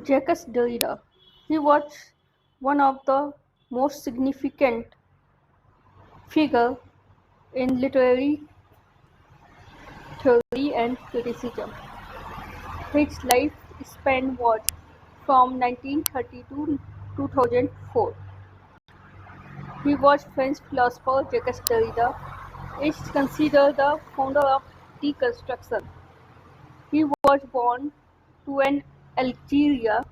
Jacques Derrida. He was one of the most significant figures in literary theory and criticism. His life span was from 1930 to 2004. He was French philosopher Jacques Derrida is considered the founder of deconstruction. He was born to an Algeria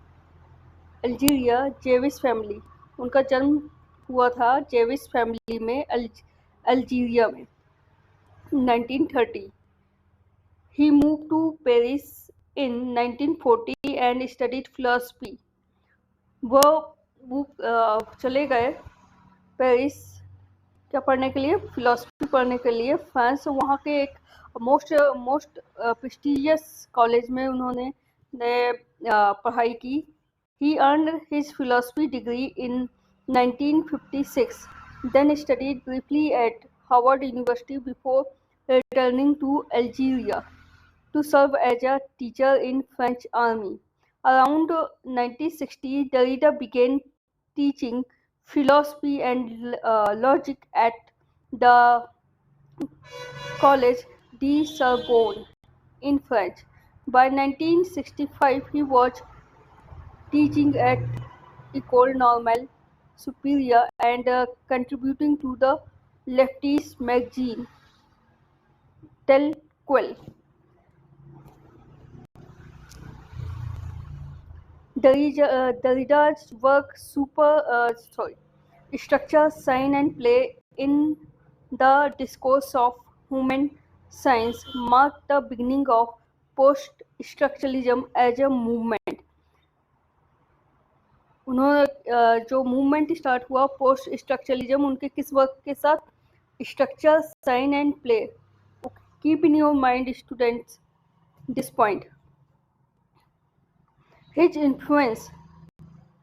Jewish family. उनका जन्म हुआ था Jewish family में Algeria में 1930. He moved to Paris in 1940 and studied philosophy. वो चले गए Paris क्या पढ़ने के लिए, फिलोसफी पढ़ने के लिए फ्रांस. वहाँ के एक मोस्ट प्रेस्टिजियस कॉलेज में उन्होंने पढ़ाई की. He earned his philosophy degree in 1956, then studied briefly at Harvard University before returning to Algeria to serve as a teacher in French army. Around 1960, Derrida began teaching philosophy and logic at the Collège de Sorbonne in France. By 1965, he was teaching at École Normale Supérieure and contributing to the leftist magazine Tel Quel. Derrida's work structure, sign and play in the discourse of human science marked the beginning of post-structuralism as a movement. उन्होंने जो movement start हुआ post structuralism, उनके किस work के साथ, structure, sign and play. Keep in your mind students this point. His influence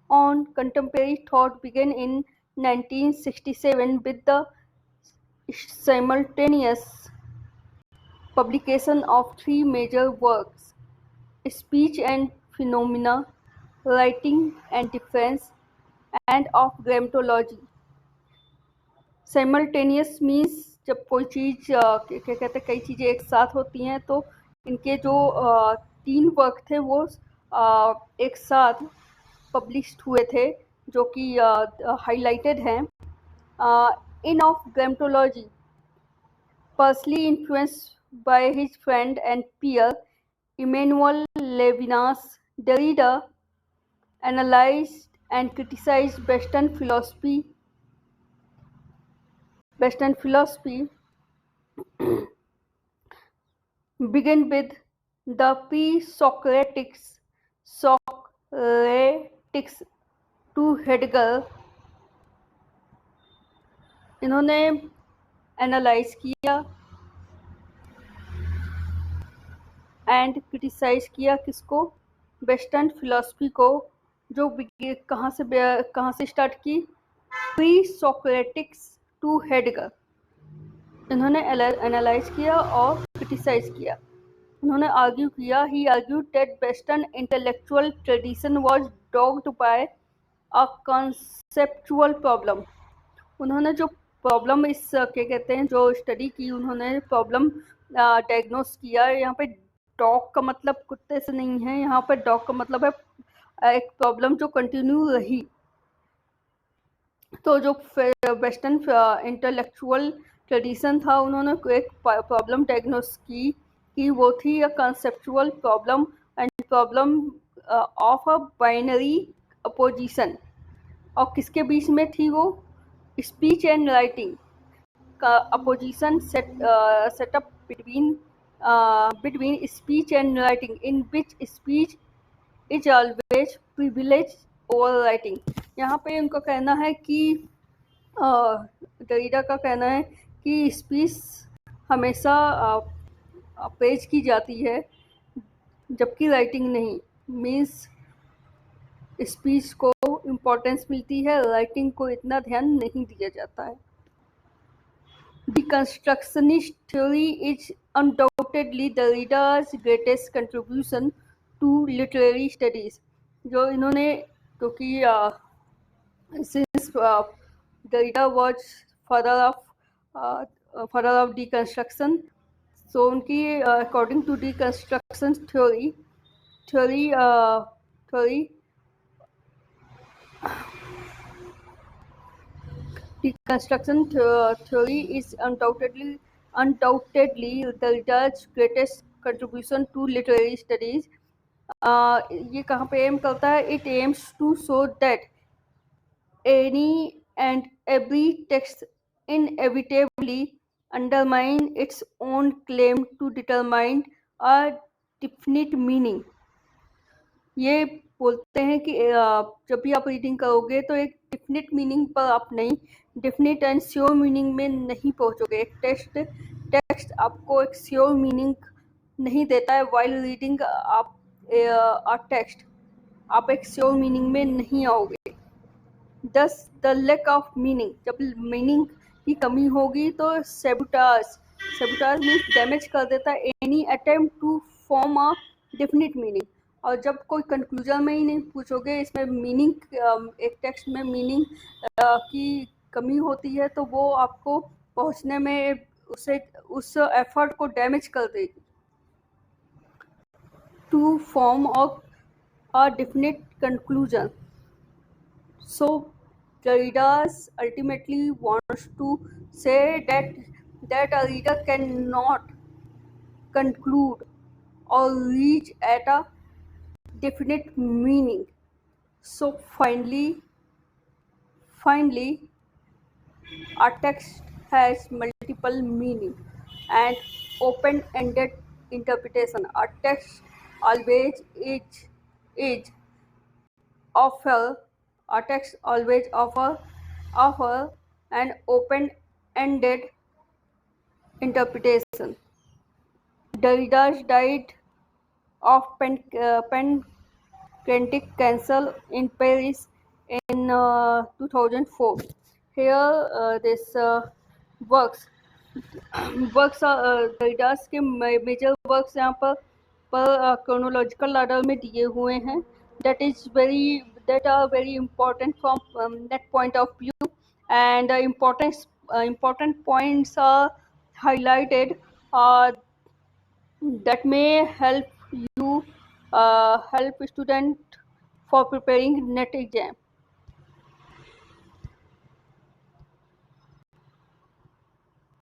on contemporary thought began in 1967 with the simultaneous publication of three major works: Speech and Phenomena, Writing and Difference, and of Grammatology. Simultaneous means जब कोई चीज़ क्या कहते हैं, कई चीज़ें एक साथ होती हैं, तो इनके जो 3 वर्क थे वो एक साथ पब्लिश्ड हुए थे, जो कि हाईलाइटेड हैं. In of grammatology, partially influenced by his friend and peer Emmanuel Levinas, Derrida analyzed and criticized Western philosophy began with the pre-Socratics to Heidegger. इन्होंने एनालाइज किया एंड क्रिटिसाइज किया किसको, वेस्टर्न फिलॉसफी को, जो कहाँ से स्टार्ट की, प्री सोक्रेटिक्स टू हेडगर. इन्होंने एनालाइज किया और क्रिटिसाइज किया. उन्होंने आर्ग्यू किया, he argued that western intellectual tradition was dogged by a conceptual problem. उन्होंने जो प्रॉब्लम इस क्या कहते हैं, जो स्टडी की, उन्होंने प्रॉब्लम डायग्नोस किया. यहाँ पे डॉग का मतलब कुत्ते से नहीं है, यहाँ पर डॉग का मतलब है एक प्रॉब्लम जो कंटिन्यू रही. तो जो वेस्टर्न इंटेलेक्चुअल ट्रेडिशन था, उन्होंने एक प्रॉब्लम डायग्नोस की कि वो थी अ conceptual problem and problem of a binary opposition. और किसके बीच में थी वो, स्पीच एंड राइटिंग का opposition setup between speech and writing, in which speech is always privileged over writing. यहाँ पे उनका कहना है कि डरीडा का कहना है कि स्पीच हमेशा प्रेज की जाती है जबकि राइटिंग नहीं. मीन्स स्पीच को इम्पोर्टेंस मिलती है, राइटिंग को इतना ध्यान नहीं दिया जाता है. Deconstructionist theory is undoubtedly Derrida's greatest contribution to literary studies. जो इन्होंने, क्योंकि since Derrida was father of father of deconstruction, so उनकी according to deconstruction theory theory deconstruction theory is undoubtedly Derrida's greatest contribution to literary studies. ये कहाँ पे M करता है? It aims to show that any and every text inevitably undermine its own claim to determine a definite meaning. ये बोलते हैं कि जब भी आप रीडिंग करोगे तो एक डेफिनेट मीनिंग पर आप नहीं, डेफिनेट एंड श्योर मीनिंग में नहीं पहुंचोगे. एक टेक्स्ट आपको एक श्योर मीनिंग नहीं देता है. वाइल रीडिंग आप टेक्स्ट आप एक श्योर मीनिंग में नहीं आओगे. Thus the lack of meaning, जब मीनिंग की कमी होगी तो सेबुटाज मीन्स डैमेज कर देता है any attempt to form a definite meaning. और जब कोई कंक्लूजन में ही नहीं पूछोगे इसमें मीनिंग, एक टेक्स्ट में मीनिंग की कमी होती है तो वो आपको पहुंचने में उस एफर्ट को डैमेज कर देगी. To form a definite conclusion. So Derrida ultimately wants to say that a reader cannot conclude or reach at a definite meaning. So finally, a text has multiple meaning and open-ended interpretation. A text always is offer a text always offer an open-ended interpretation. Derrida died of pancreatic cancer in Paris in 2004. Here this works Derrida's के major works यहाँ पर chronological order में दिए हुए हैं. that are very important from that point of view, and important points are highlighted that may help you help student for preparing net exam.